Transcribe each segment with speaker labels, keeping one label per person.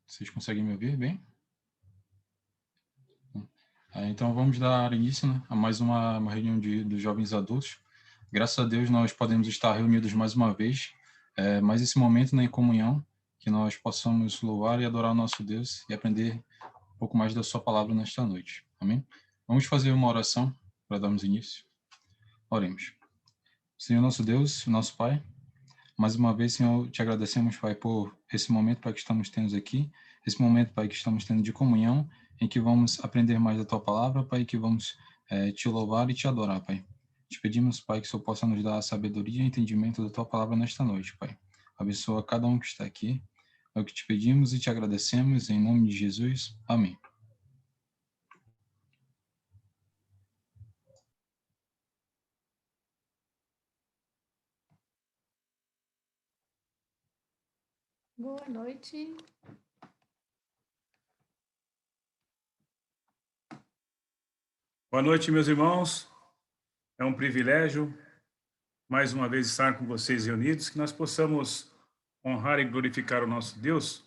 Speaker 1: Vocês conseguem me ouvir bem? Então vamos dar início, né, a mais uma reunião dos jovens adultos. Graças a Deus nós podemos estar reunidos mais uma vez, mais esse momento, né, em comunhão, que nós possamos louvar e adorar o nosso Deus e aprender um pouco mais da sua palavra nesta noite. Amém? Vamos fazer uma oração para darmos início. Oremos. Senhor nosso Deus, nosso Pai, mais uma vez, Senhor, te agradecemos, Pai, por esse momento, Pai, que estamos tendo aqui, esse momento, Pai, que estamos tendo de comunhão, em que vamos aprender mais da Tua Palavra, Pai, que vamos te louvar e te adorar, Pai. Te pedimos, Pai, que o Senhor possa nos dar a sabedoria e entendimento da Tua Palavra nesta noite, Pai. Abençoa cada um que está aqui. É o que te pedimos e te agradecemos, em nome de Jesus. Amém.
Speaker 2: Boa noite.
Speaker 3: Boa noite, meus irmãos. É um privilégio, mais uma vez, estar com vocês reunidos, que nós possamos honrar e glorificar o nosso Deus.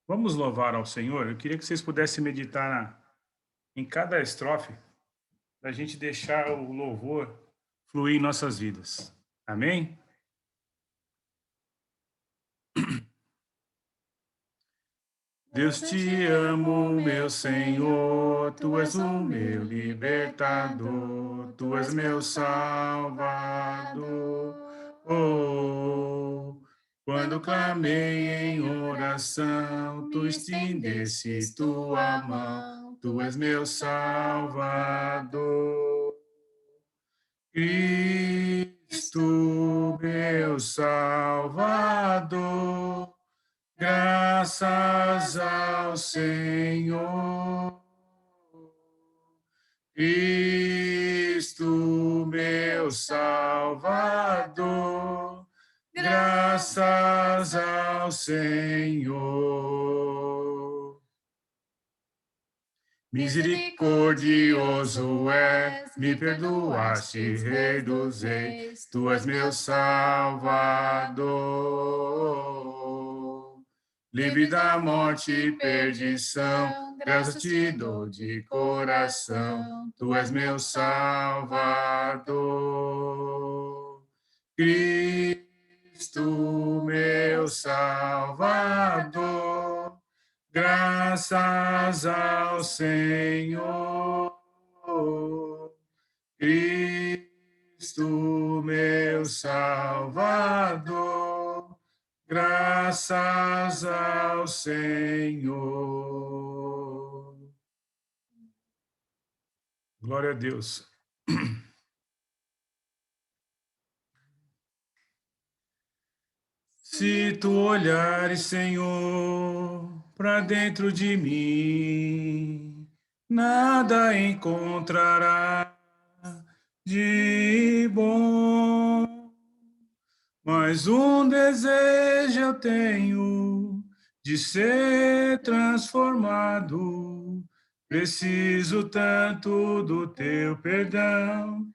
Speaker 3: Vamos louvar ao Senhor. Eu queria que vocês pudessem meditar em cada estrofe, para a gente deixar o louvor fluir em nossas vidas. Amém? Deus te amo, meu Senhor, Tu és o meu libertador, Tu és meu salvador. Oh, quando clamei em oração, Tu estendestes Tua mão, Tu és meu salvador. Cristo, meu salvador, graças ao Senhor. Cristo, meu Salvador, graças ao Senhor. Misericordioso és, me perdoaste, Rei dos Reis, Tu és meu Salvador. Livre da morte e perdição, graças te dou de coração, Tu és meu Salvador. Cristo, meu Salvador, graças ao Senhor. Cristo, meu Salvador, graças ao Senhor. Glória a Deus. Se tu olhares, Senhor, para dentro de mim, nada encontrará de bom. Mas um desejo eu tenho de ser transformado. Preciso tanto do teu perdão.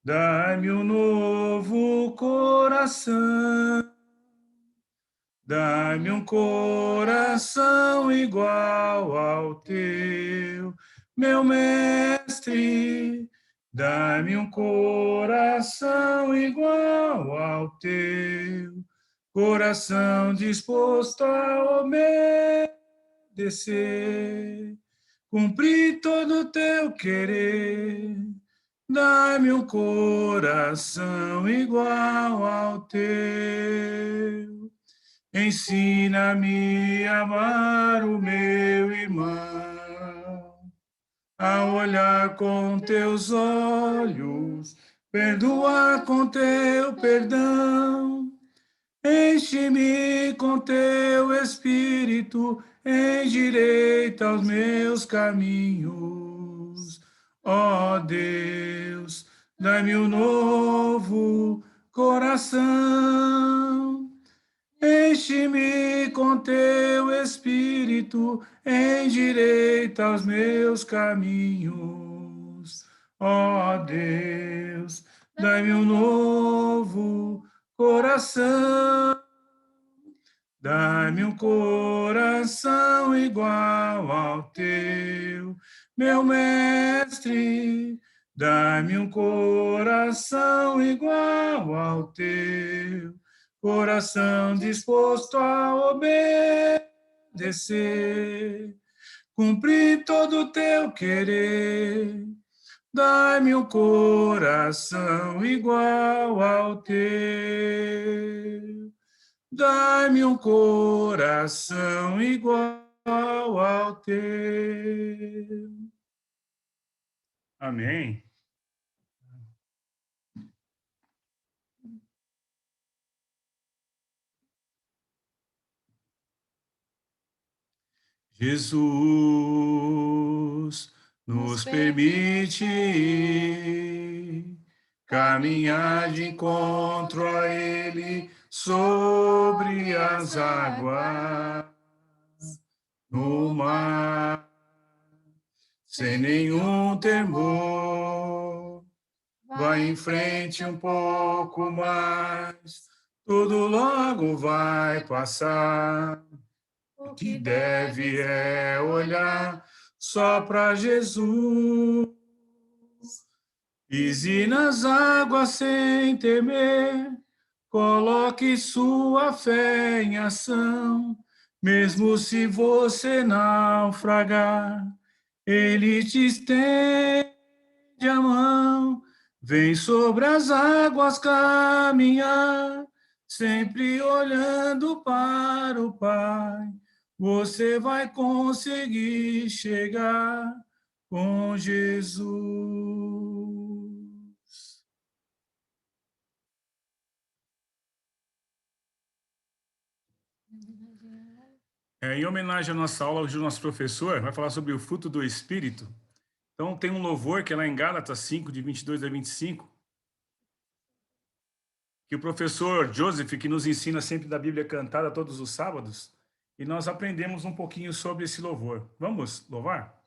Speaker 3: Dai-me um novo coração. Dai-me um coração igual ao teu, meu mestre. Dai-me um coração igual ao teu, coração disposto a obedecer, cumprir todo o teu querer. Dai-me um coração igual ao teu. Ensina-me a amar o meu irmão, a olhar com teus olhos, perdoar com teu perdão. Enche-me com teu espírito, endireita os meus caminhos. Ó Deus, dai-me um novo coração. Enche-me com teu espírito, endireita os meus caminhos. Ó Deus, dai-me um novo coração. Dá-me um coração igual ao teu, meu mestre. Dá-me um coração igual ao teu, coração disposto a obedecer, cumprir todo o teu querer. Dá-me um coração igual ao teu. Dá-me um coração igual ao teu. Amém. Jesus nos permite caminhar de encontro a Ele sobre as águas, no mar, sem nenhum temor. Vai em frente um pouco mais, tudo logo vai passar. O que deve é olhar só para Jesus. Pise nas águas sem temer, coloque sua fé em ação. Mesmo se você naufragar, Ele te estende a mão. Vem sobre as águas caminhar, sempre olhando para o Pai. Você vai conseguir chegar com Jesus. Em homenagem à nossa aula, hoje o nosso professor vai falar sobre o fruto do Espírito. Então, tem um louvor que é lá em Gálatas 5, de 22 a 25, que o professor Joseph, que nos ensina sempre da Bíblia cantada todos os sábados, e nós aprendemos um pouquinho sobre esse louvor. Vamos louvar?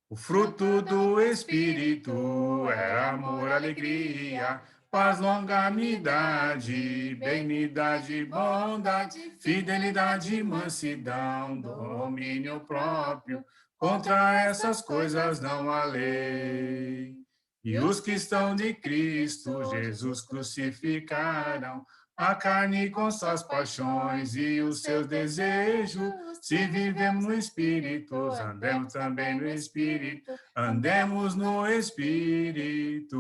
Speaker 3: O fruto do Espírito é amor, alegria, paz, longanimidade, benignidade, bondade, fidelidade, mansidão, domínio próprio. Contra essas coisas não há lei. E os que estão de Cristo Jesus crucificaram a carne com suas paixões e os seus desejos. Se vivemos no Espírito, andemos também no Espírito, andemos no Espírito.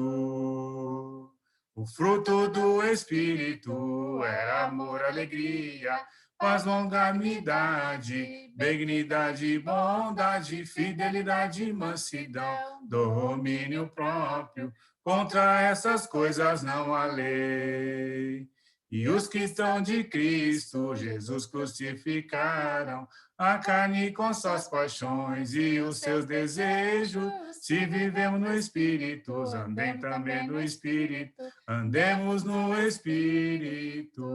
Speaker 3: O fruto do Espírito é amor, alegria, paz, longanimidade, benignidade, bondade, fidelidade, mansidão, domínio próprio. Contra essas coisas não há lei. E os que estão de Cristo Jesus crucificaram a carne com suas paixões e os seus desejos. Se vivemos no Espírito, andemos também no Espírito, andemos no Espírito.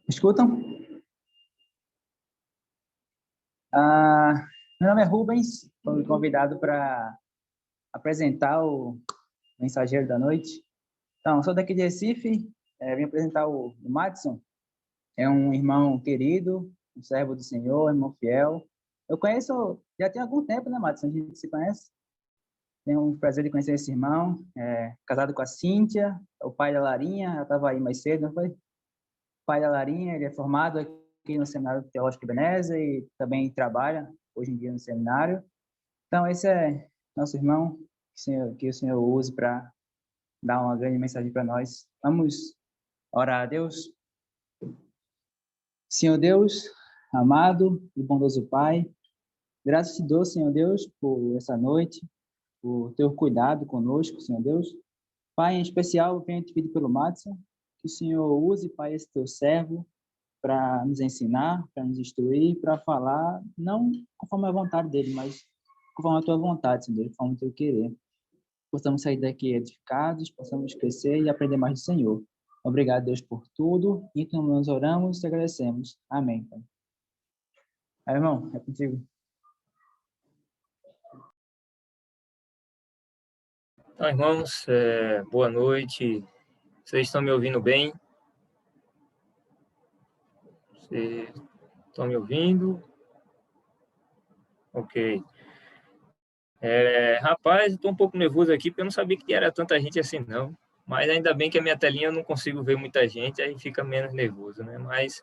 Speaker 4: Escutam? Meu nome é Rubens, fui convidado para apresentar o Mensageiro da Noite. Então, sou daqui de Recife, vim apresentar o Madison. É um irmão querido, um servo do Senhor, irmão fiel. Eu conheço, já tem algum tempo, né, Madison? A gente se conhece. Tenho o prazer de conhecer esse irmão, casado com a Cíntia, o pai da Larinha, ela estava aí mais cedo, não foi? O pai da Larinha, ele é formado aqui no Seminário Teológico Ebenezer e também trabalha hoje em dia no seminário. Então, esse é nosso irmão, que o Senhor use para dar uma grande mensagem para nós. Vamos orar a Deus. Senhor Deus, amado e bondoso Pai, graças te dou, Senhor Deus, por essa noite, por teu cuidado conosco, Senhor Deus. Pai, em especial, eu venho te pedir pelo Madison, que o Senhor use, Pai, esse teu servo, para nos ensinar, para nos instruir, para falar, não conforme a vontade dele, mas conforme a tua vontade, Senhor, conforme o teu querer. Possamos sair daqui edificados, possamos crescer e aprender mais do Senhor. Obrigado, Deus, por tudo, e que nós oramos e te agradecemos. Amém, Pai. Aí, irmão, é contigo.
Speaker 5: Então, irmãos, boa noite. Vocês estão me ouvindo bem? Vocês estão me ouvindo? Ok. Rapaz, eu estou um pouco nervoso aqui, porque eu não sabia que era tanta gente assim, não. Mas ainda bem que a minha telinha eu não consigo ver muita gente, aí fica menos nervoso, né? Mas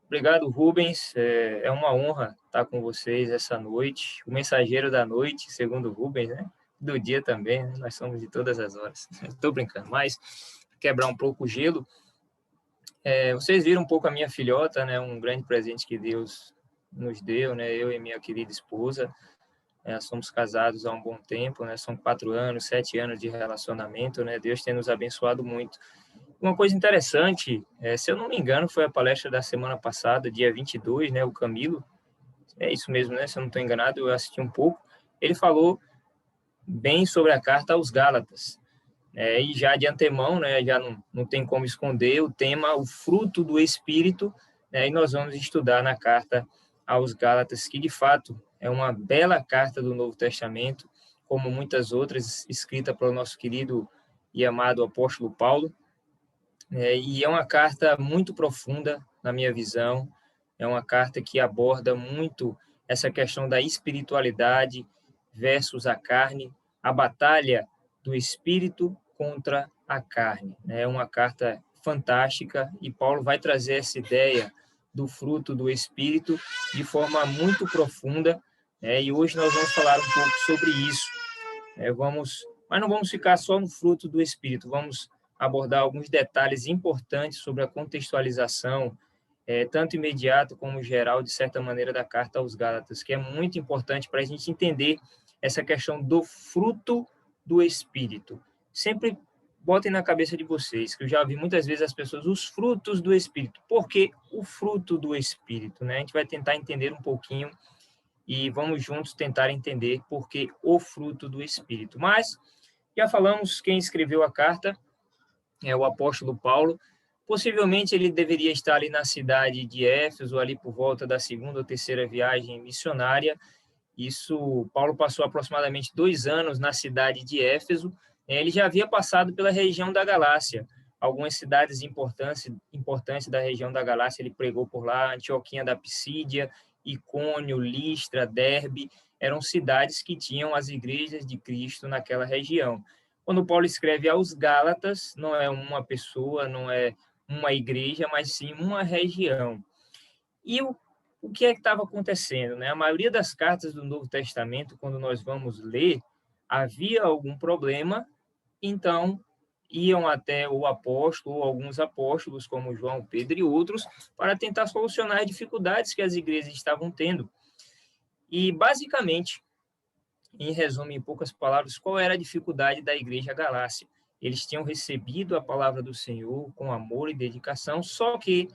Speaker 5: obrigado, Rubens. É uma honra estar com vocês essa noite. O mensageiro da noite, segundo o Rubens, né? Do dia também, né? Nós somos de todas as horas. Estou brincando, mas quebrar um pouco o gelo. Vocês viram um pouco a minha filhota, né? Um grande presente que Deus nos deu, né? Eu e minha querida esposa. Somos casados há um bom tempo, né? São 4 anos, 7 anos de relacionamento, né? Deus tem nos abençoado muito. Uma coisa interessante, se eu não me engano, foi a palestra da semana passada, dia 22, né? O Camilo, é isso mesmo, né? Se eu não estou enganado, eu assisti um pouco. Ele falou bem sobre a carta aos Gálatas. E já de antemão, né? Já não tem como esconder o tema, o fruto do Espírito, né? E nós vamos estudar na carta aos Gálatas, que de fato é uma bela carta do Novo Testamento, como muitas outras, escrita pelo nosso querido e amado apóstolo Paulo. E é uma carta muito profunda, na minha visão. É uma carta que aborda muito essa questão da espiritualidade versus a carne, a batalha do espírito contra a carne. É uma carta fantástica e Paulo vai trazer essa ideia do fruto do espírito de forma muito profunda. E hoje nós vamos falar um pouco sobre isso. Mas não vamos ficar só no fruto do espírito, vamos abordar alguns detalhes importantes sobre a contextualização, tanto imediata como geral, de certa maneira, da carta aos Gálatas, que é muito importante para a gente entender essa questão do fruto do Espírito. Sempre botem na cabeça de vocês, que eu já vi muitas vezes as pessoas, os frutos do Espírito. Por que o fruto do Espírito? Né? A gente vai tentar entender um pouquinho e vamos juntos tentar entender por que o fruto do Espírito. Mas já falamos quem escreveu a carta, é o apóstolo Paulo. Possivelmente ele deveria estar ali na cidade de Éfeso, ali por volta da 2ª ou 3ª viagem missionária. Paulo passou aproximadamente 2 anos na cidade de Éfeso. Ele já havia passado pela região da Galácia, algumas cidades importantes da região da Galácia, ele pregou por lá, Antioquia da Pisídia, Icônio, Listra, Derbe, eram cidades que tinham as igrejas de Cristo naquela região. Quando Paulo escreve aos Gálatas, não é uma pessoa, não é uma igreja, mas sim uma região. E o que é que estava acontecendo? Né? A maioria das cartas do Novo Testamento, quando nós vamos ler, havia algum problema, então iam até o apóstolo, ou alguns apóstolos, como João, Pedro e outros, para tentar solucionar as dificuldades que as igrejas estavam tendo. E, basicamente, em resumo, em poucas palavras, qual era a dificuldade da igreja galácia? Eles tinham recebido a palavra do Senhor com amor e dedicação, só que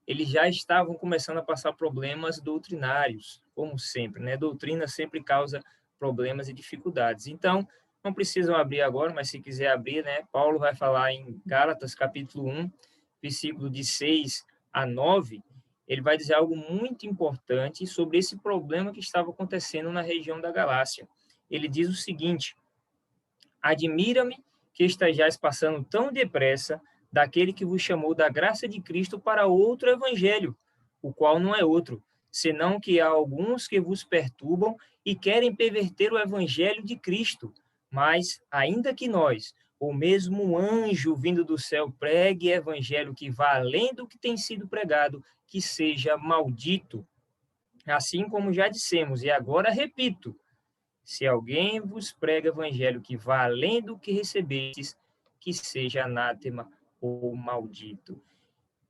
Speaker 5: eles já estavam começando a passar problemas doutrinários, como sempre, né? Doutrina sempre causa problemas e dificuldades. Então, não precisam abrir agora, mas se quiser abrir, né? Paulo vai falar em Gálatas, capítulo 1, versículo de 6 a 9, ele vai dizer algo muito importante sobre esse problema que estava acontecendo na região da Galácia. Ele diz o seguinte: admira-me que estejais passando tão depressa daquele que vos chamou da graça de Cristo para outro evangelho, o qual não é outro, senão que há alguns que vos perturbam e querem perverter o evangelho de Cristo. Mas, ainda que nós, ou mesmo um anjo vindo do céu, pregue evangelho que vá além do que tem sido pregado, que seja maldito. Assim como já dissemos, e agora repito, se alguém vos prega evangelho que vá além do que recebestes, que seja anátema ou maldito.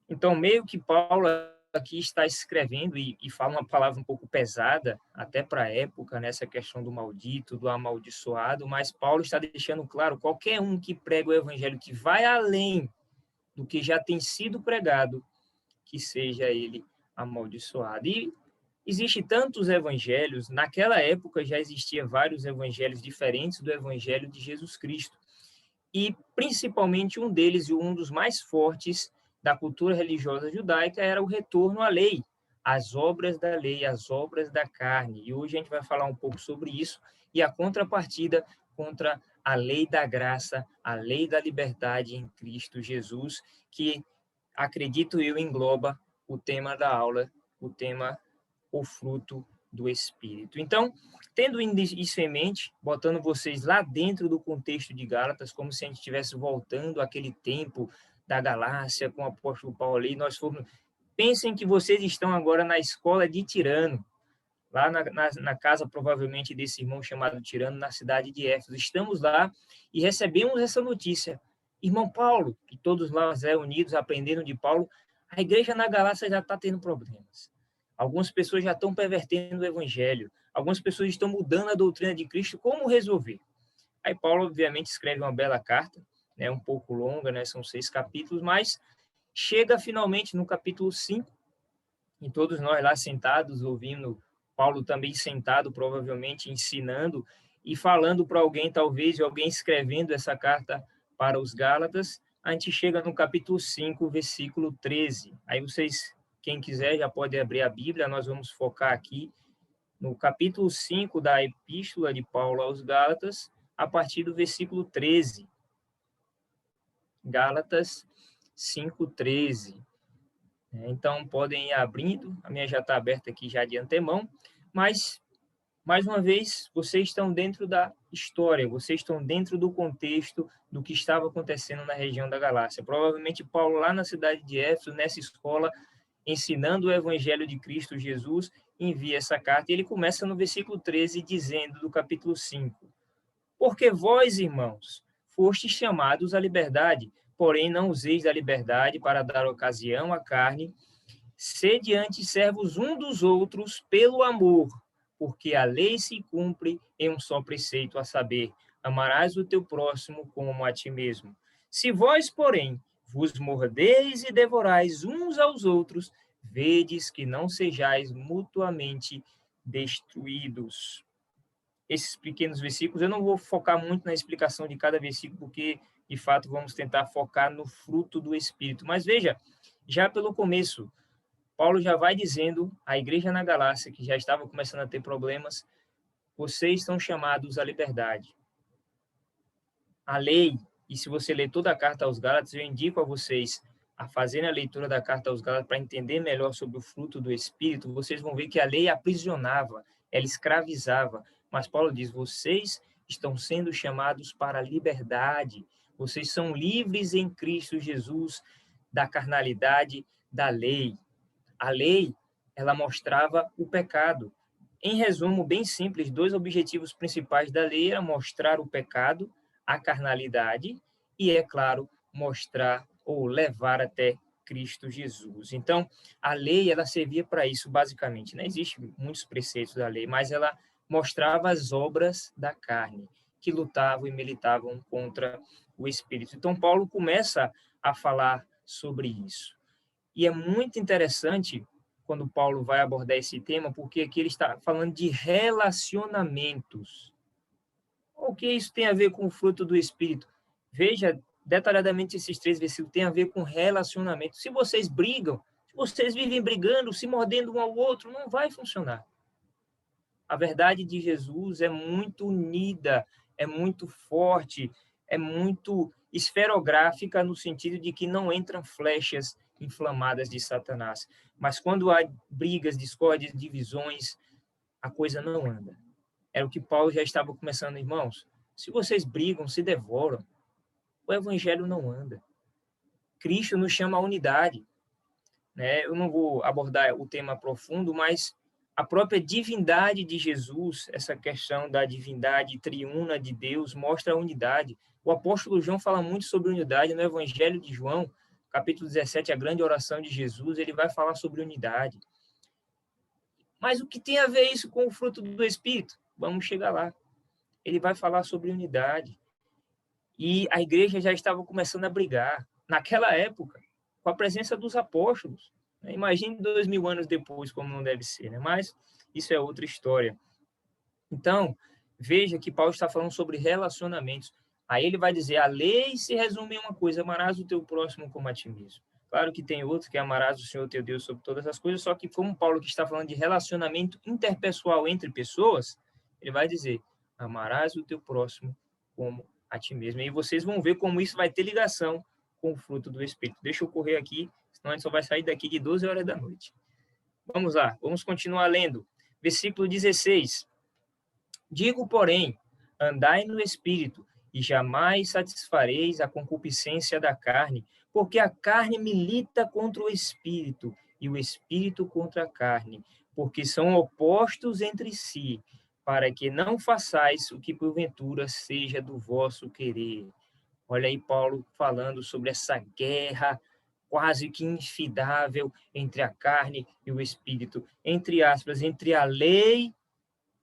Speaker 5: Então, meio que Paulo aqui está escrevendo e fala uma palavra um pouco pesada, até para a época, nessa questão do maldito, do amaldiçoado, mas Paulo está deixando claro, qualquer um que prega o evangelho que vai além do que já tem sido pregado, que seja ele amaldiçoado. E existe tantos evangelhos, naquela época já existia vários evangelhos diferentes do evangelho de Jesus Cristo. E principalmente um deles, e um dos mais fortes da cultura religiosa judaica, era o retorno à lei, às obras da lei, às obras da carne. E hoje a gente vai falar um pouco sobre isso e a contrapartida contra a lei da graça, a lei da liberdade em Cristo Jesus, que, acredito eu, engloba o tema da aula, o tema o fruto do Espírito. Então, tendo isso em mente, botando vocês lá dentro do contexto de Gálatas, como se a gente estivesse voltando àquele tempo da Galácia com o apóstolo Paulo ali, pensem que vocês estão agora na escola de Tirano, lá na casa, provavelmente, desse irmão chamado Tirano, na cidade de Éfeso. Estamos lá e recebemos essa notícia. Irmão Paulo, e todos nós reunidos aprendendo de Paulo, a igreja na Galácia já está tendo problemas. Algumas pessoas já estão pervertendo o evangelho. Algumas pessoas estão mudando a doutrina de Cristo. Como resolver? Aí Paulo, obviamente, escreve uma bela carta, né, um pouco longa, né, são 6 capítulos, mas chega finalmente no capítulo 5, e todos nós lá sentados, ouvindo, Paulo também sentado, provavelmente ensinando e falando para alguém, talvez, e alguém escrevendo essa carta para os Gálatas. A gente chega no capítulo 5, versículo 13. Aí vocês, quem quiser, já pode abrir a Bíblia, nós vamos focar aqui no capítulo 5 da Epístola de Paulo aos Gálatas, a partir do versículo 13. Gálatas 5:13. Então, podem ir abrindo, a minha já está aberta aqui já de antemão, mas, mais uma vez, vocês estão dentro da história, vocês estão dentro do contexto do que estava acontecendo na região da Galácia. Provavelmente, Paulo, lá na cidade de Éfeso, nessa escola, ensinando o evangelho de Cristo Jesus, envia essa carta, e ele começa no versículo 13, dizendo, do capítulo 5, porque vós, irmãos, fostes chamados à liberdade, porém não useis da liberdade para dar ocasião à carne, sede antes servos um dos outros pelo amor, porque a lei se cumpre em um só preceito, a saber, amarás o teu próximo como a ti mesmo. Se vós, porém, vos mordeis e devorais uns aos outros, vedes que não sejais mutuamente destruídos. Esses pequenos versículos, eu não vou focar muito na explicação de cada versículo, porque, de fato, vamos tentar focar no fruto do Espírito. Mas veja, já pelo começo, Paulo já vai dizendo à igreja na Galácia, que já estava começando a ter problemas, vocês estão chamados à liberdade. A lei, e se você ler toda a carta aos Gálatas, eu indico a vocês a fazerem a leitura da carta aos Gálatas para entender melhor sobre o fruto do Espírito, vocês vão ver que a lei aprisionava, ela escravizava. Mas Paulo diz, vocês estão sendo chamados para a liberdade. Vocês são livres em Cristo Jesus da carnalidade da lei. A lei, ela mostrava o pecado. Em resumo, bem simples, 2 objetivos principais da lei eram mostrar o pecado, a carnalidade e, é claro, mostrar ou levar até Cristo Jesus. Então, a lei, ela servia para isso, basicamente. Não existem muitos preceitos da lei, mas ela mostrava as obras da carne, que lutavam e militavam contra o Espírito. Então, Paulo começa a falar sobre isso. E é muito interessante quando Paulo vai abordar esse tema, porque aqui ele está falando de relacionamentos. O que isso tem a ver com o fruto do Espírito? Veja detalhadamente esses 3 versículos, tem a ver com relacionamento. Se vocês brigam, se vocês vivem brigando, se mordendo um ao outro, não vai funcionar. A verdade de Jesus é muito unida, é muito forte, é muito esferográfica no sentido de que não entram flechas inflamadas de Satanás. Mas quando há brigas, discórdias, divisões, a coisa não anda. Era o que Paulo já estava começando, irmãos. Se vocês brigam, se devoram, o evangelho não anda. Cristo nos chama à unidade. Né? Eu não vou abordar o tema profundo, mas a própria divindade de Jesus, essa questão da divindade triuna de Deus, mostra a unidade. O apóstolo João fala muito sobre unidade no Evangelho de João, capítulo 17, a grande oração de Jesus, ele vai falar sobre unidade. Mas o que tem a ver isso com o fruto do Espírito? Vamos chegar lá. Ele vai falar sobre unidade. E a igreja já estava começando a brigar, naquela época, com a presença dos apóstolos. Imagine 2000 anos depois como não deve ser, né? Mas isso é outra história. Então, veja que Paulo está falando sobre relacionamentos. Aí ele vai dizer, a lei se resume em uma coisa, amarás o teu próximo como a ti mesmo. Claro que tem outro, que é amarás o Senhor teu Deus sobre todas as coisas, só que como Paulo que está falando de relacionamento interpessoal entre pessoas, ele vai dizer, amarás o teu próximo como a ti mesmo. E vocês vão ver como isso vai ter ligação com o fruto do Espírito. Deixa eu correr aqui, senão a gente só vai sair daqui de 12 horas da noite. Vamos lá, vamos continuar lendo. Versículo 16. Digo, porém, andai no Espírito, e jamais satisfareis a concupiscência da carne, porque a carne milita contra o Espírito, e o Espírito contra a carne, porque são opostos entre si, para que não façais o que porventura seja do vosso querer. Olha aí Paulo falando sobre essa guerra quase que infidável entre a carne e o Espírito, entre aspas, entre a lei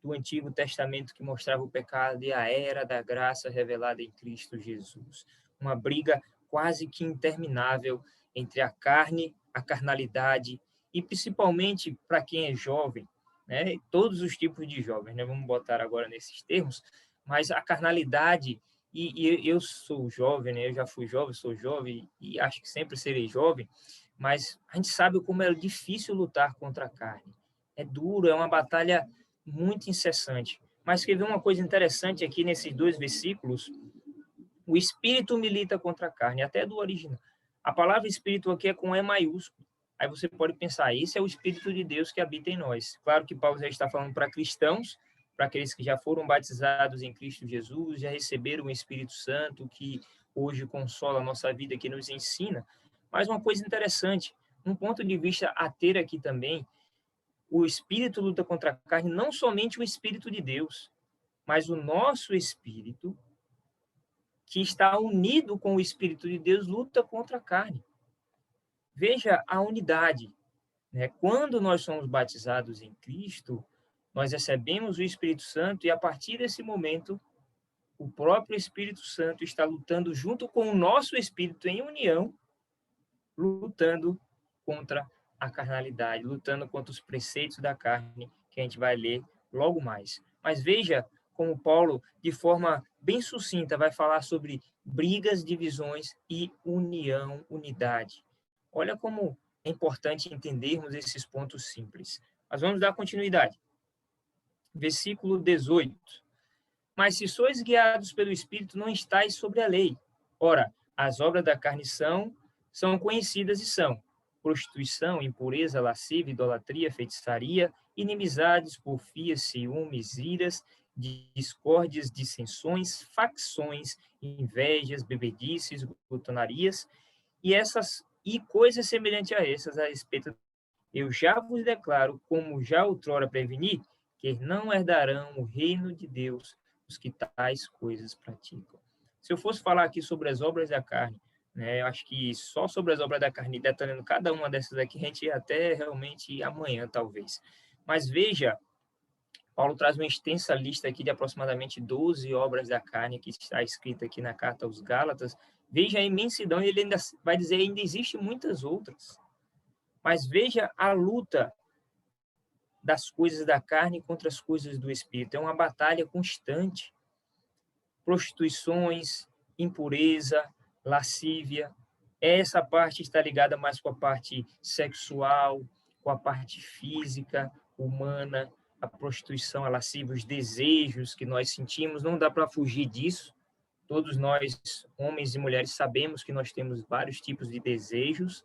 Speaker 5: do Antigo Testamento que mostrava o pecado e a era da graça revelada em Cristo Jesus. Uma briga quase que interminável entre a carne, a carnalidade e principalmente para quem é jovem, né? Todos os tipos de jovens, né? Vamos botar agora nesses termos, mas a carnalidade e eu sou jovem, né? Eu já fui jovem, sou jovem e acho que sempre serei jovem, mas a gente sabe como é difícil lutar contra a carne. É duro, é uma batalha muito incessante. Mas quer ver uma coisa interessante aqui nesses 2 versículos? O espírito milita contra a carne, até do original. A palavra espírito aqui é com E maiúsculo. Aí você pode pensar, esse é o Espírito de Deus que habita em nós. Claro que Paulo já está falando para cristãos, para aqueles que já foram batizados em Cristo Jesus, já receberam o Espírito Santo, que hoje consola a nossa vida, que nos ensina. Mas uma coisa interessante, um ponto de vista a ter aqui também, o espírito luta contra a carne, não somente o Espírito de Deus, mas o nosso espírito, que está unido com o Espírito de Deus, luta contra a carne. Veja a unidade, né? Quando nós somos batizados em Cristo, nós recebemos o Espírito Santo e a partir desse momento, o próprio Espírito Santo está lutando junto com o nosso espírito em união, lutando contra a carnalidade, lutando contra os preceitos da carne, que a gente vai ler logo mais. Mas veja como Paulo, de forma bem sucinta, vai falar sobre brigas, divisões e união, unidade. Olha como é importante entendermos esses pontos simples. Mas vamos dar continuidade. Versículo 18. Mas se sois guiados pelo Espírito, não estáis sobre a lei. Ora, as obras da carne são conhecidas e são prostituição, impureza, lascívia, idolatria, feitiçaria, inimizades, porfias, ciúmes, iras, discórdias, dissensões, facções, invejas, bebedices, glutonarias, e coisas semelhantes a essas a respeito. Eu já vos declaro, como já outrora preveni, que não herdarão o reino de Deus os que tais coisas praticam. Se eu fosse falar aqui sobre as obras da carne, né, eu acho que só sobre as obras da carne, detalhando cada uma dessas aqui, a gente ia até realmente amanhã, talvez. Mas veja, Paulo traz uma extensa lista aqui de aproximadamente 12 obras da carne que está escrita aqui na carta aos Gálatas. Veja a imensidão, e ele ainda vai dizer, ainda existem muitas outras. Mas veja a luta das coisas da carne contra as coisas do Espírito. É uma batalha constante. Prostituições, impureza, lascívia. Essa parte está ligada mais com a parte sexual, com a parte física, humana, a prostituição, a lascívia, os desejos que nós sentimos. Não dá para fugir disso. Todos nós, homens e mulheres, sabemos que nós temos vários tipos de desejos,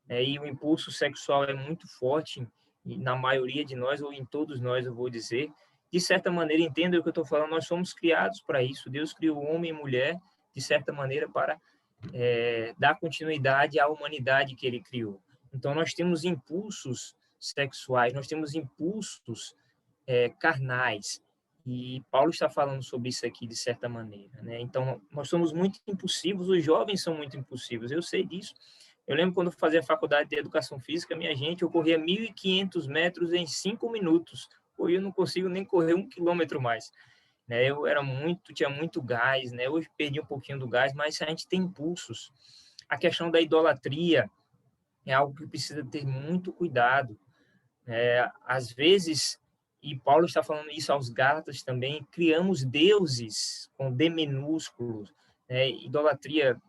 Speaker 5: e o impulso sexual é muito forte na maioria de nós, ou em todos nós, eu vou dizer. De certa maneira, entenda o que eu estou falando, nós somos criados para isso. Deus criou homem e mulher, de certa maneira, para dar continuidade à humanidade que ele criou. Então, nós temos impulsos sexuais, nós temos impulsos carnais, e Paulo está falando sobre isso aqui, de certa maneira, né? Então, nós somos muito impulsivos, os jovens são muito impulsivos, eu sei disso. Eu lembro quando eu fazia faculdade de Educação Física, minha gente, eu corria 1.500 metros em 5 minutos. Hoje eu não consigo nem correr 1 quilômetro mais. Né? Eu tinha muito gás, né? Hoje perdi um pouquinho do gás, mas a gente tem impulsos. A questão da idolatria, é algo que precisa ter muito cuidado. Às vezes, e Paulo está falando isso aos Gálatas também, criamos deuses com D minúsculo, idolatria.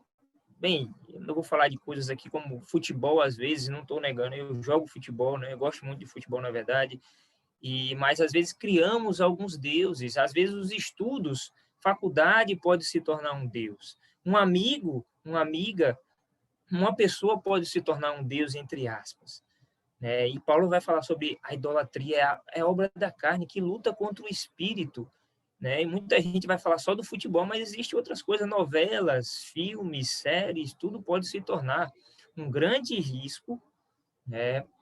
Speaker 5: Bem, eu não vou falar de coisas aqui como futebol, às vezes, não estou negando, eu jogo futebol, né? Eu gosto muito de futebol, na verdade, mas às vezes criamos alguns deuses, às vezes os estudos, faculdade pode se tornar um deus, um amigo, uma amiga, uma pessoa pode se tornar um deus, entre aspas. E Paulo vai falar sobre a idolatria, é a obra da carne que luta contra o espírito. E muita gente vai falar só do futebol, mas existem outras coisas, novelas, filmes, séries, tudo pode se tornar um grande risco,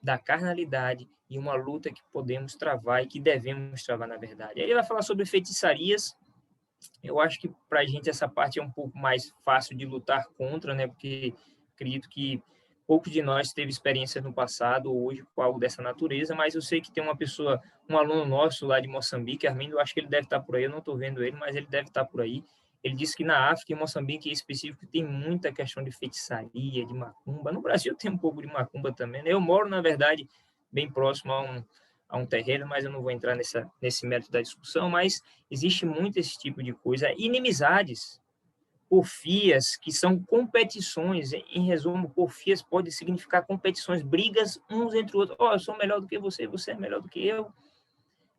Speaker 5: da carnalidade e uma luta que podemos travar e que devemos travar, na verdade. Aí ele vai falar sobre feitiçarias. Eu acho que para a gente essa parte é um pouco mais fácil de lutar contra, porque acredito que pouco de nós teve experiência no passado ou hoje com algo dessa natureza, mas eu sei que tem uma pessoa, um aluno nosso lá de Moçambique, Armindo, eu acho que ele deve estar por aí, eu não estou vendo ele, mas ele deve estar por aí. Ele disse que na África, em Moçambique em específico, tem muita questão de feitiçaria, de macumba. No Brasil tem um pouco de macumba também. Eu moro, na verdade, bem próximo a um terreno, mas eu não vou entrar nesse mérito da discussão, mas existe muito esse tipo de coisa. Inimizades, porfias, que são competições. Em resumo, porfias pode significar competições, brigas uns entre os outros. Eu sou melhor do que você, você é melhor do que eu.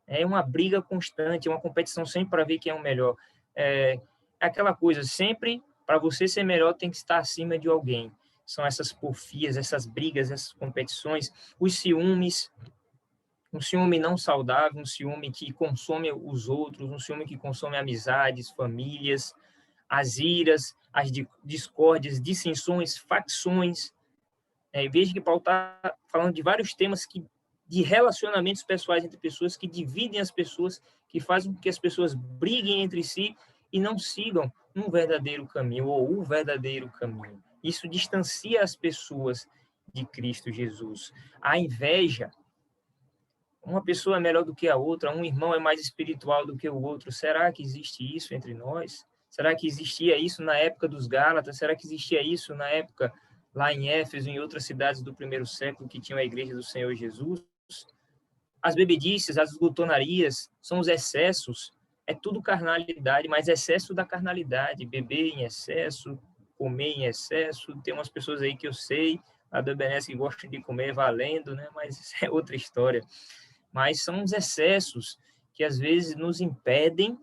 Speaker 5: É uma briga constante, uma competição sempre para ver quem é o melhor. É aquela coisa, sempre para você ser melhor tem que estar acima de alguém. São essas porfias, essas brigas, essas competições, os ciúmes, um ciúme não saudável, um ciúme que consome os outros, um ciúme que consome amizades, famílias, as iras, as discórdias, dissensões, facções. Veja que Paulo está falando de vários temas de relacionamentos pessoais entre pessoas que dividem as pessoas, que fazem com que as pessoas briguem entre si e não sigam um verdadeiro caminho ou o verdadeiro caminho. Isso distancia as pessoas de Cristo Jesus. A inveja, uma pessoa é melhor do que a outra, um irmão é mais espiritual do que o outro. Será que existe isso entre nós? Será que existia isso na época dos Gálatas? Será que existia isso na época lá em Éfeso, em outras cidades do primeiro século que tinham a igreja do Senhor Jesus? As bebedices, as glutonarias, são os excessos. É tudo carnalidade, mas excesso da carnalidade. Beber em excesso, comer em excesso. Tem umas pessoas aí que eu sei, a do Ebenezer, que gostam de comer valendo, mas isso é outra história. Mas são os excessos que às vezes nos impedem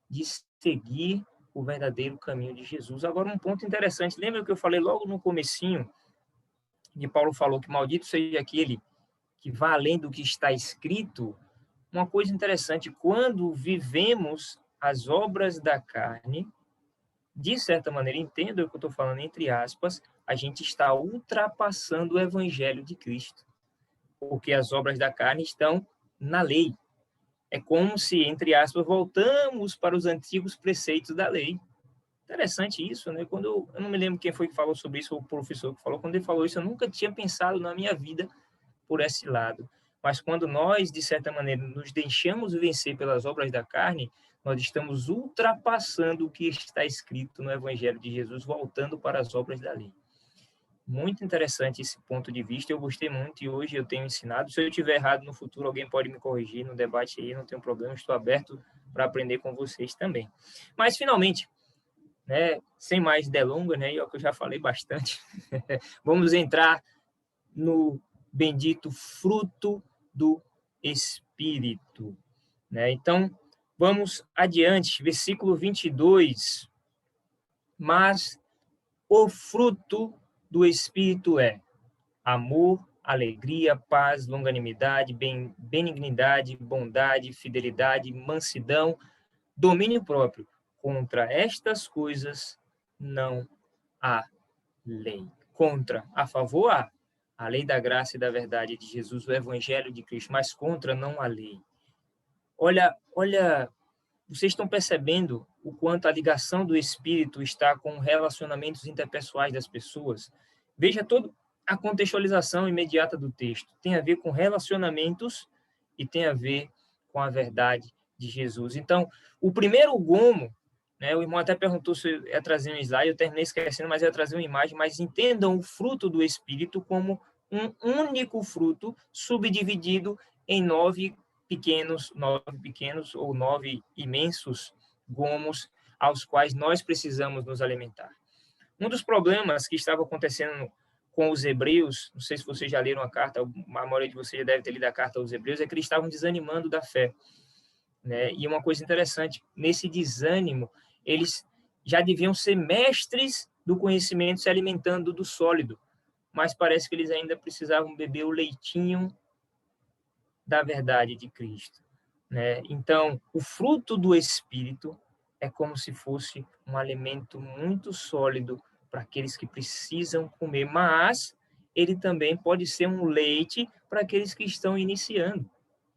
Speaker 5: de seguir o verdadeiro caminho de Jesus. Agora, um ponto interessante, lembra que eu falei logo no comecinho, que Paulo falou que maldito seja aquele que vá além do que está escrito? Uma coisa interessante, quando vivemos as obras da carne, de certa maneira, entenda o que eu estou falando entre aspas, a gente está ultrapassando o evangelho de Cristo, porque as obras da carne estão na lei. É como se, entre aspas, voltamos para os antigos preceitos da lei. Interessante isso, Quando eu não me lembro quem foi que falou sobre isso, ou o professor que falou, quando ele falou isso, eu nunca tinha pensado na minha vida por esse lado. Mas quando nós, de certa maneira, nos deixamos vencer pelas obras da carne, nós estamos ultrapassando o que está escrito no Evangelho de Jesus, voltando para as obras da lei. Muito interessante esse ponto de vista, eu gostei muito e hoje eu tenho ensinado. Se eu estiver errado no futuro, alguém pode me corrigir no debate aí, não tem problema, estou aberto para aprender com vocês também. Mas, finalmente, sem mais delongas, é o que eu já falei bastante, vamos entrar no bendito fruto do Espírito. Então, vamos adiante, versículo 22. Mas o fruto do Espírito é amor, alegria, paz, longanimidade, benignidade, bondade, fidelidade, mansidão, domínio próprio. Contra estas coisas não há lei. Contra, a favor, há a lei da graça e da verdade de Jesus, o evangelho de Cristo, mas contra não há lei. Olha, vocês estão percebendo o quanto a ligação do Espírito está com relacionamentos interpessoais das pessoas? Veja toda a contextualização imediata do texto. Tem a ver com relacionamentos e tem a ver com a verdade de Jesus. Então, o primeiro gomo, o irmão até perguntou se eu ia trazer um slide, eu terminei esquecendo, mas eu ia trazer uma imagem, mas entendam o fruto do Espírito como um único fruto subdividido em 9 pequenos ou 9 imensos gomos aos quais nós precisamos nos alimentar. Um dos problemas que estava acontecendo com os hebreus, não sei se vocês já leram a carta, a maioria de vocês já deve ter lido a carta aos hebreus, é que eles estavam desanimando da fé, né? E uma coisa interessante, nesse desânimo, eles já deviam ser mestres do conhecimento, se alimentando do sólido, mas parece que eles ainda precisavam beber o leitinho da verdade de Cristo, né? Então, o fruto do Espírito é como se fosse um alimento muito sólido para aqueles que precisam comer, mas ele também pode ser um leite para aqueles que estão iniciando.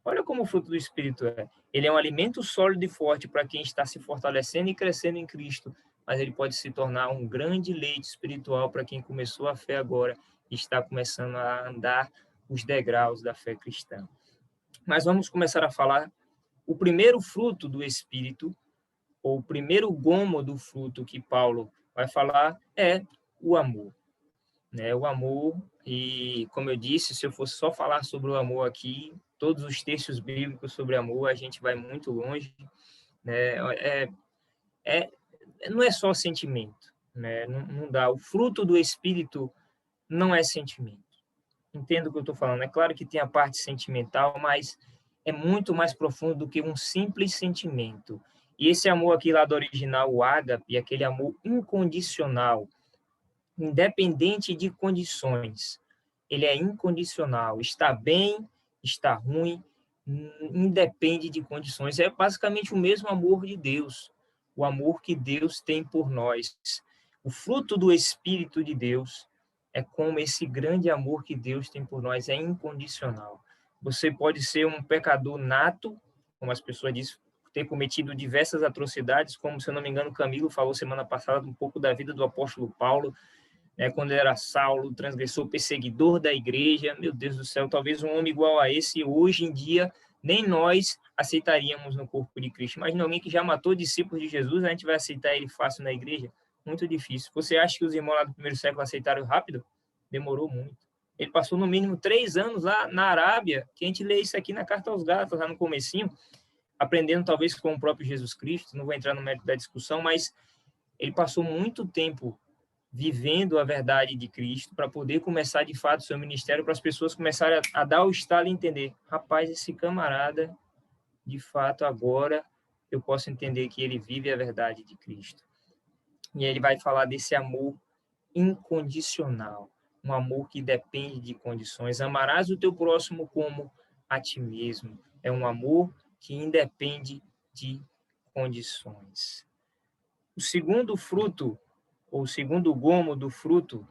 Speaker 5: Olha como o fruto do Espírito é. Ele é um alimento sólido e forte para quem está se fortalecendo e crescendo em Cristo, mas ele pode se tornar um grande leite espiritual para quem começou a fé agora e está começando a andar os degraus da fé cristã. Mas vamos começar a falar o primeiro fruto do Espírito, ou o primeiro gomo do fruto que Paulo vai falar é o amor, né? O amor, e como eu disse, se eu fosse só falar sobre o amor aqui, todos os textos bíblicos sobre amor, a gente vai muito longe, né? Não é só sentimento, né? Não dá. O fruto do Espírito não é sentimento. Entendo o que eu estou falando. É claro que tem a parte sentimental, mas é muito mais profundo do que um simples sentimento. E esse amor aqui lá do original, o ágape, aquele amor incondicional, independente de condições. Ele é incondicional. Está bem, está ruim, independe de condições. É basicamente o mesmo amor de Deus, o amor que Deus tem por nós. O fruto do Espírito de Deus é como esse grande amor que Deus tem por nós, é incondicional. Você pode ser um pecador nato, como as pessoas dizem, ter cometido diversas atrocidades, como, se eu não me engano, Camilo falou semana passada um pouco da vida do apóstolo Paulo, né, quando ele era Saulo, transgressor, perseguidor da igreja. Meu Deus do céu, talvez um homem igual a esse, hoje em dia, nem nós aceitaríamos no corpo de Cristo. Imagina alguém que já matou discípulos de Jesus, a gente vai aceitar ele fácil na igreja? Muito difícil. Você acha que os irmãos lá do primeiro século aceitaram rápido? Demorou muito. Ele passou no mínimo 3 anos lá na Arábia, que a gente lê isso aqui na Carta aos Gálatas, lá no comecinho, aprendendo talvez com o próprio Jesus Cristo, não vou entrar no mérito da discussão, mas ele passou muito tempo vivendo a verdade de Cristo para poder começar de fato o seu ministério, para as pessoas começarem a dar o estalo e entender, rapaz, esse camarada, de fato, agora eu posso entender que ele vive a verdade de Cristo. E ele vai falar desse amor incondicional, um amor que depende de condições. Amarás o teu próximo como a ti mesmo. É um amor que independe de condições. O segundo fruto, ou o segundo gomo do fruto,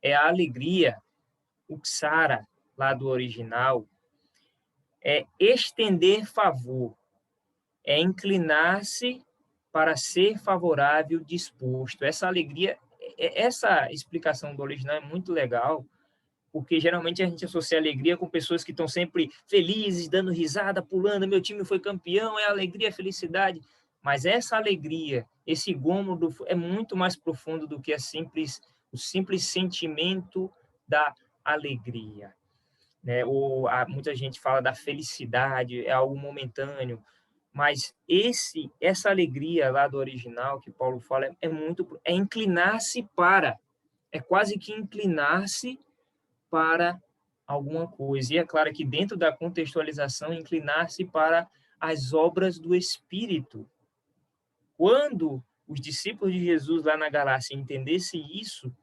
Speaker 5: é a alegria, o ksara, lá do original, é estender favor, é inclinar-se para ser favorável, disposto. Essa alegria, essa explicação do original é muito legal, porque geralmente a gente associa alegria com pessoas que estão sempre felizes, dando risada, pulando, meu time foi campeão, é alegria, é felicidade. Mas essa alegria, esse gomo é muito mais profundo do que o simples sentimento da alegria, né? Muita gente fala da felicidade, é algo momentâneo, mas essa alegria lá do original que Paulo fala é inclinar-se para, é quase que inclinar-se para alguma coisa. E é claro que dentro da contextualização, inclinar-se para as obras do Espírito. Quando os discípulos de Jesus lá na Galácia entendessem isso,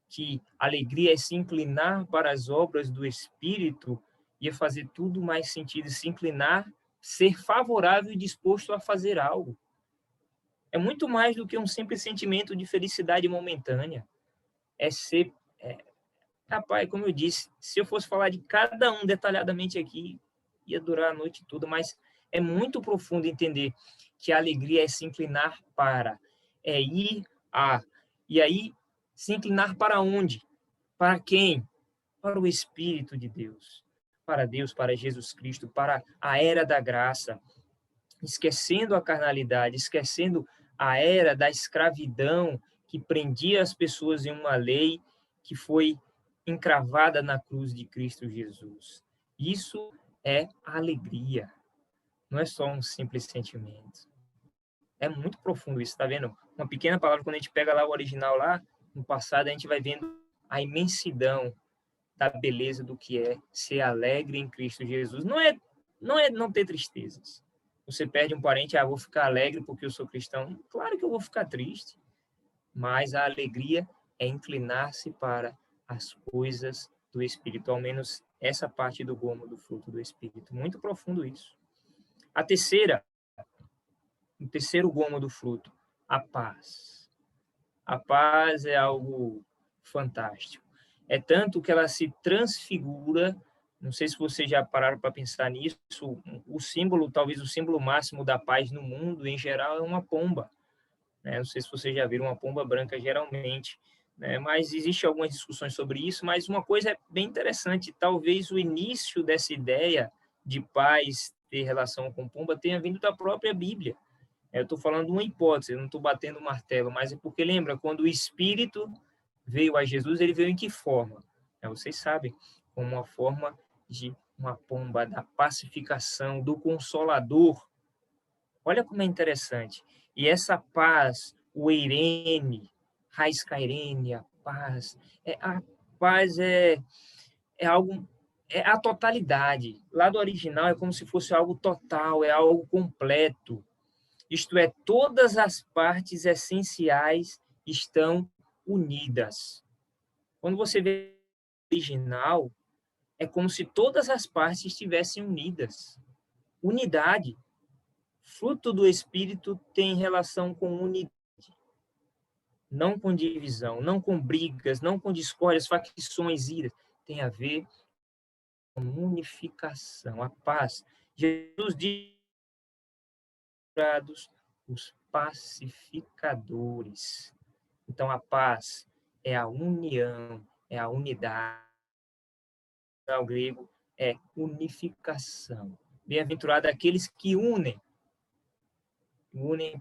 Speaker 5: que alegria é se inclinar para as obras do Espírito, ia fazer tudo mais sentido, se inclinar, ser favorável e disposto a fazer algo. É muito mais do que um simples sentimento de felicidade momentânea. Rapaz, como eu disse, se eu fosse falar de cada um detalhadamente aqui, ia durar a noite toda, mas é muito profundo entender que a alegria é se inclinar para, é ir a. E aí, se inclinar para onde? Para quem? Para o Espírito de Deus. Para Deus, para Jesus Cristo, para a era da graça. Esquecendo a carnalidade, esquecendo a era da escravidão que prendia as pessoas em uma lei que foi encravada na cruz de Cristo Jesus. Isso é alegria, não é só um simples sentimento. É muito profundo isso, tá vendo? Uma pequena palavra, quando a gente pega lá o original lá, no passado, a gente vai vendo a imensidão da beleza do que é ser alegre em Cristo Jesus. Não é não ter tristezas. Você perde um parente, vou ficar alegre porque eu sou cristão. Claro que eu vou ficar triste, mas a alegria é inclinar-se para as coisas do Espírito, ao menos essa parte do gomo do fruto do Espírito. Muito profundo isso. O terceiro gomo do fruto, a paz. A paz é algo fantástico. É tanto que ela se transfigura, não sei se vocês já pararam para pensar nisso, o símbolo, talvez o símbolo máximo da paz no mundo, em geral, é uma pomba. Né? Não sei se vocês já viram uma pomba branca, geralmente, né? Mas existem algumas discussões sobre isso, mas uma coisa é bem interessante, talvez o início dessa ideia de paz ter relação com pomba tenha vindo da própria Bíblia. Eu estou falando uma hipótese, eu não estou batendo o martelo, mas é porque, lembra, quando o Espírito veio a Jesus, ele veio em que forma? Vocês sabem, como uma forma de uma pomba, da pacificação, do Consolador. Olha como é interessante. E essa paz, o eirene, raiz cairene, a paz é algo, é a totalidade. Lá do original é como se fosse algo total, é algo completo. Isto é, todas as partes essenciais estão unidas. Quando você vê o original, é como se todas as partes estivessem unidas. Unidade. Fruto do Espírito tem relação com unidade. Não com divisão, não com brigas, não com discórdias, facções, iras. Tem a ver com unificação, a paz. Jesus diz os pacificadores. Então, a paz é a união, é a unidade. O grego é unificação. Bem-aventurado aqueles que unem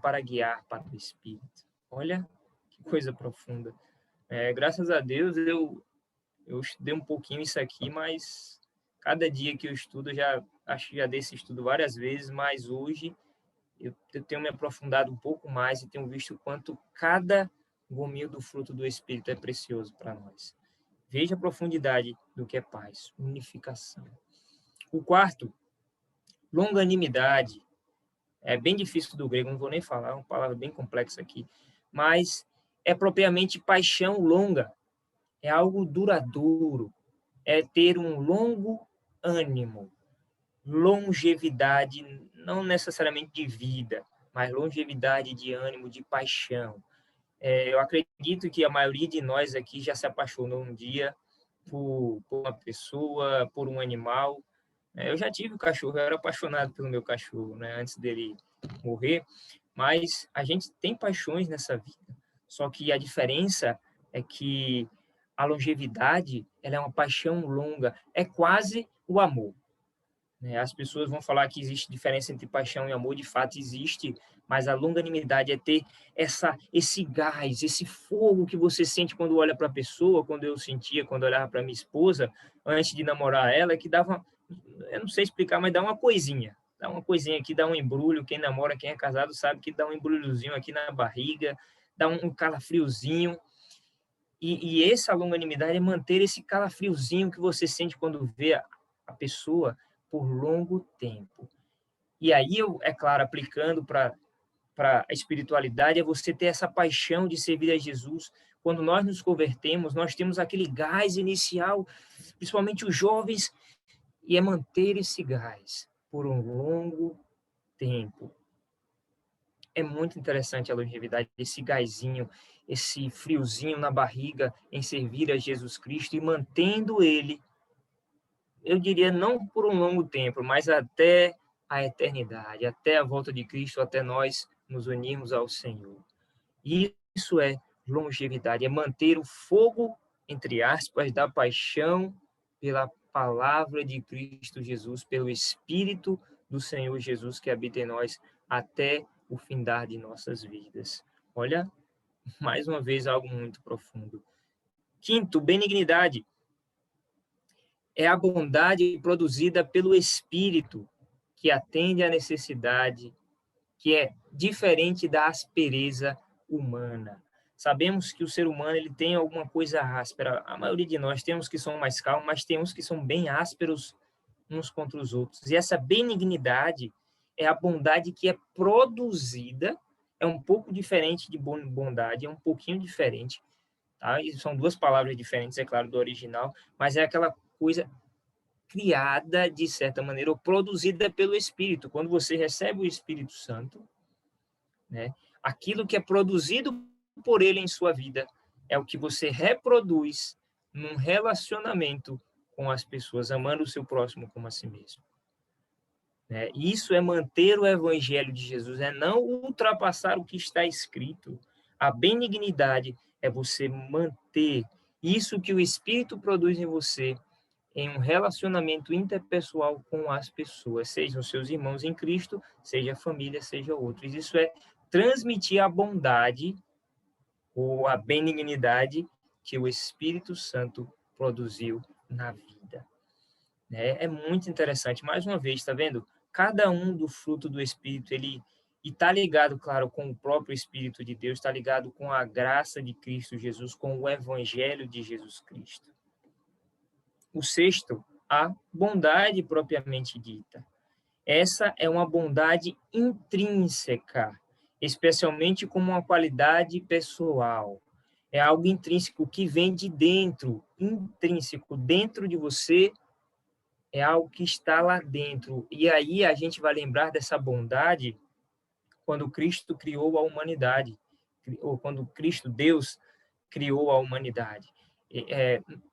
Speaker 5: para guiar para o Espírito. Olha que coisa profunda. Graças a Deus, eu estudei um pouquinho isso aqui, mas cada dia que eu estudo, acho que já dei esse estudo várias vezes, mas hoje eu tenho me aprofundado um pouco mais e tenho visto o quanto cada gominho do fruto do Espírito é precioso para nós. Veja a profundidade do que é paz, unificação. O quarto, longanimidade. É bem difícil do grego, não vou nem falar, é uma palavra bem complexa aqui, mas é propriamente paixão longa, é algo duradouro, é ter um longo ânimo, longevidade, não necessariamente de vida, mas longevidade de ânimo, de paixão. Eu acredito que a maioria de nós aqui já se apaixonou um dia por uma pessoa, por um animal. Eu já tive um cachorro, eu era apaixonado pelo meu cachorro, né, antes dele morrer, mas a gente tem paixões nessa vida. Só que a diferença é que a longevidade, ela é uma paixão longa, é quase o amor. As pessoas vão falar que existe diferença entre paixão e amor, de fato existe, mas a longanimidade é ter esse gás, esse fogo que você sente quando olha para a pessoa, quando eu sentia, quando eu olhava para minha esposa, antes de namorar ela, que dava, eu não sei explicar, mas dá uma coisinha aqui, dá um embrulho, quem namora, quem é casado sabe que dá um embrulhozinho aqui na barriga, dá um calafriozinho, e essa longanimidade é manter esse calafriozinho que você sente quando vê a pessoa por longo tempo. E aí, é claro, aplicando para a espiritualidade, é você ter essa paixão de servir a Jesus. Quando nós nos convertemos, nós temos aquele gás inicial, principalmente os jovens, e é manter esse gás por um longo tempo. É muito interessante a longevidade, esse gásinho, esse friozinho na barriga em servir a Jesus Cristo e mantendo ele, eu diria, não por um longo tempo, mas até a eternidade, até a volta de Cristo, até nós nos unirmos ao Senhor. Isso é longevidade, é manter o fogo, entre aspas, da paixão pela palavra de Cristo Jesus, pelo Espírito do Senhor Jesus que habita em nós até o findar de nossas vidas. Olha, mais uma vez, algo muito profundo. Quinto, benignidade. é a bondade produzida pelo Espírito, que atende à necessidade, que é diferente da aspereza humana. Sabemos que o ser humano ele tem alguma coisa áspera. A maioria de nós temos que são mais calmos, mas temos que são bem ásperos uns contra os outros. E essa benignidade é a bondade que é produzida, é um pouco diferente de bondade, é um pouquinho diferente, tá? E são duas palavras diferentes, é claro, do original, mas é aquela coisa criada, de certa maneira, ou produzida pelo Espírito. Quando você recebe o Espírito Santo, né, aquilo que é produzido por ele em sua vida é o que você reproduz num relacionamento com as pessoas, amando o seu próximo como a si mesmo. Né? Isso é manter o evangelho de Jesus, é não ultrapassar o que está escrito. A benignidade é você manter isso que o Espírito produz em você em um relacionamento interpessoal com as pessoas, sejam seus irmãos em Cristo, seja a família, seja outros. Isso é transmitir a bondade ou a benignidade que o Espírito Santo produziu na vida. É muito interessante. Mais uma vez, está vendo? Cada um do fruto do Espírito, ele está ligado, claro, com o próprio Espírito de Deus, está ligado com a graça de Cristo Jesus, com o Evangelho de Jesus Cristo. O sexto, a bondade propriamente dita. Essa é uma bondade intrínseca, especialmente como uma qualidade pessoal. É algo intrínseco que vem de dentro, intrínseco, dentro de você, é algo que está lá dentro. E aí a gente vai lembrar dessa bondade quando Cristo criou a humanidade, ou quando Cristo, Deus, criou a humanidade.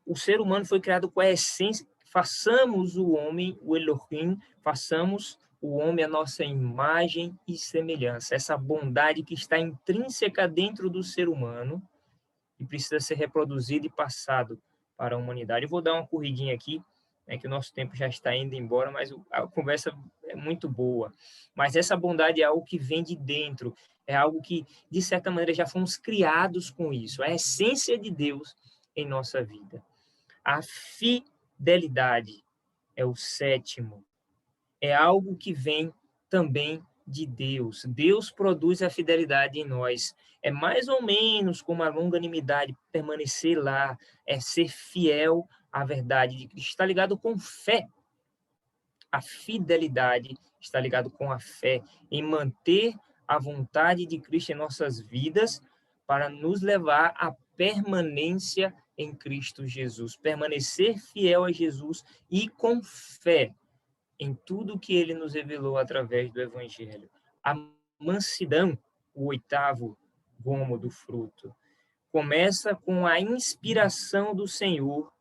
Speaker 5: O ser humano foi criado com a essência, façamos o homem, o Elohim, façamos o homem a nossa imagem e semelhança. Essa bondade que está intrínseca dentro do ser humano e precisa ser reproduzida e passado para a humanidade. Eu vou dar uma corridinha aqui, que o nosso tempo já está indo embora, mas a conversa é muito boa. Mas essa bondade é algo que vem de dentro, é algo que, de certa maneira, já fomos criados com isso, a essência de Deus em nossa vida. A fidelidade é o sétimo, é algo que vem também de Deus. Deus produz a fidelidade em nós. É mais ou menos como a longanimidade, permanecer lá, é ser fiel à verdade de Cristo. Está ligado com fé. A fidelidade está ligado com a fé, em manter a vontade de Cristo em nossas vidas para nos levar à permanência em Cristo Jesus. Permanecer fiel a Jesus e com fé em tudo que ele nos revelou através do Evangelho. A mansidão, o oitavo gomo do fruto, começa com a inspiração do Senhor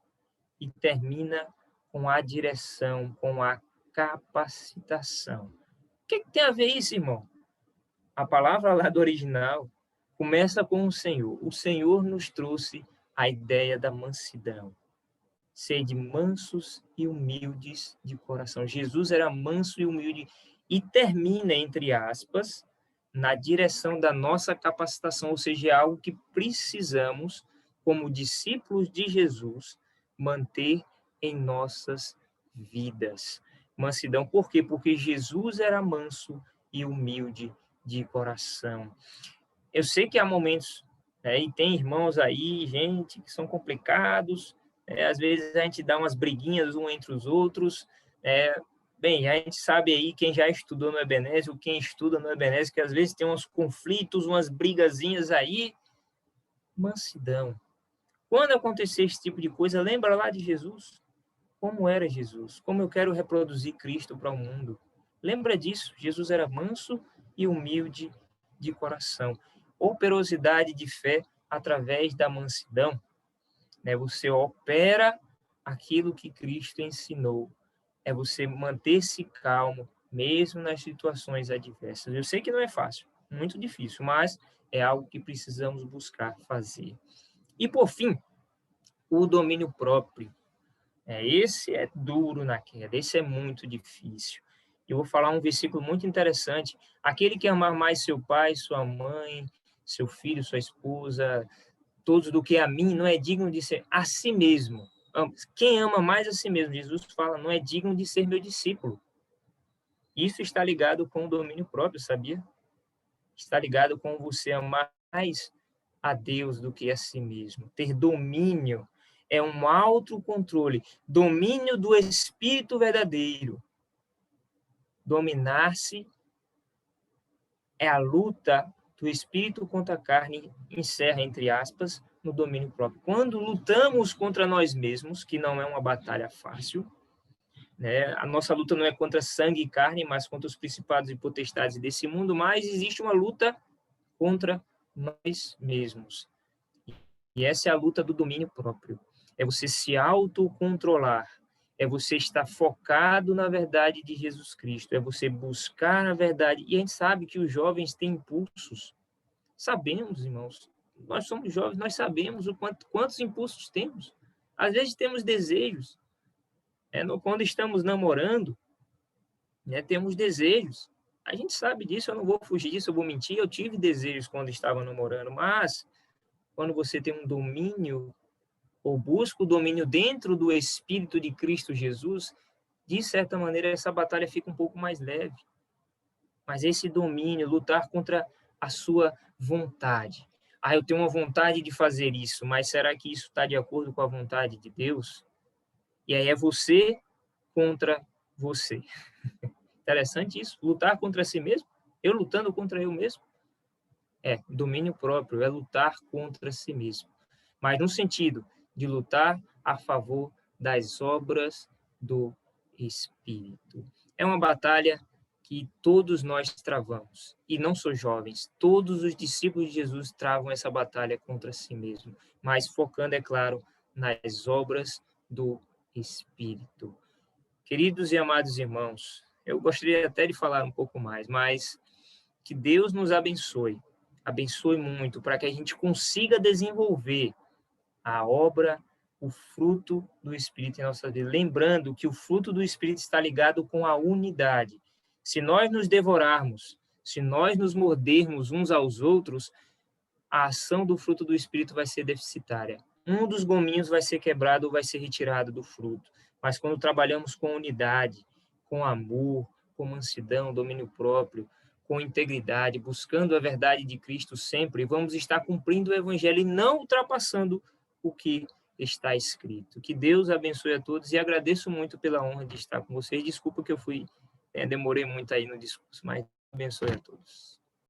Speaker 5: e termina com a direção, com a capacitação. O que tem a ver isso, irmão? A palavra lá do original começa com o Senhor. O Senhor nos trouxe a ideia da mansidão. Sede mansos e humildes de coração. Jesus era manso e humilde e termina, entre aspas, na direção da nossa capacitação, ou seja, é algo que precisamos, como discípulos de Jesus, manter em nossas vidas. Mansidão, por quê? Porque Jesus era manso e humilde de coração. Eu sei que há momentos, e tem irmãos aí, gente, que são complicados, às vezes a gente dá umas briguinhas um entre os outros. Bem, a gente sabe aí, quem já estudou no Ebenezer, ou quem estuda no Ebenezer, que às vezes tem uns conflitos, umas brigazinhas aí. Mansidão. Quando acontecer esse tipo de coisa, lembra lá de Jesus? Como era Jesus? Como eu quero reproduzir Cristo para o mundo? Lembra disso? Jesus era manso e humilde de coração. Operosidade de fé através da mansidão. Você opera aquilo que Cristo ensinou. É você manter-se calmo, mesmo nas situações adversas. Eu sei que não é fácil, muito difícil, mas é algo que precisamos buscar fazer. E, por fim, o domínio próprio. Esse é duro na queda, esse é muito difícil. Eu vou falar um versículo muito interessante. Aquele que amar mais seu pai, sua mãe, seu filho, sua esposa, todos do que a mim, não é digno de ser a si mesmo. Quem ama mais a si mesmo, Jesus fala, não é digno de ser meu discípulo. Isso está ligado com o domínio próprio, sabia? Está ligado com você amar mais a Deus do que a si mesmo. Ter domínio é um autocontrole, domínio do Espírito verdadeiro. Dominar-se é a luta do Espírito contra a carne, encerra, entre aspas, no domínio próprio. Quando lutamos contra nós mesmos, que não é uma batalha fácil, né? A nossa luta não é contra sangue e carne, mas contra os principados e potestades desse mundo, mas existe uma luta contra nós mesmos. E essa é a luta do domínio próprio. É você se autocontrolar, é você estar focado na verdade de Jesus Cristo, é você buscar a verdade. E a gente sabe que os jovens têm impulsos. Sabemos, irmãos, nós somos jovens, nós sabemos quantos impulsos temos. Às vezes temos desejos. Quando estamos namorando, temos desejos. A gente sabe disso, eu não vou fugir disso, eu vou mentir. Eu tive desejos quando estava namorando, mas quando você tem um domínio, ou busca o domínio dentro do Espírito de Cristo Jesus, de certa maneira essa batalha fica um pouco mais leve. Mas esse domínio, lutar contra a sua vontade. Eu tenho uma vontade de fazer isso, mas será que isso está de acordo com a vontade de Deus? E aí é você contra você. Interessante isso, lutar contra si mesmo, eu lutando contra eu mesmo. Domínio próprio, é lutar contra si mesmo. Mas no sentido de lutar a favor das obras do Espírito. É uma batalha que todos nós travamos, e não só jovens, todos os discípulos de Jesus travam essa batalha contra si mesmo, mas focando, é claro, nas obras do Espírito. Queridos e amados irmãos, eu gostaria até de falar um pouco mais, mas que Deus nos abençoe muito, para que a gente consiga desenvolver a obra, o fruto do Espírito em nossa vida. Lembrando que o fruto do Espírito está ligado com a unidade. Se nós nos devorarmos, se nós nos mordermos uns aos outros, a ação do fruto do Espírito vai ser deficitária. Um dos gominhos vai ser quebrado ou vai ser retirado do fruto. Mas quando trabalhamos com unidade, com amor, com mansidão, domínio próprio, com integridade, buscando a verdade de Cristo sempre, vamos estar cumprindo o Evangelho e não ultrapassando o que está escrito. Que Deus abençoe a todos e agradeço muito pela honra de estar com vocês. Desculpa que eu demorei muito aí no discurso, mas abençoe a todos.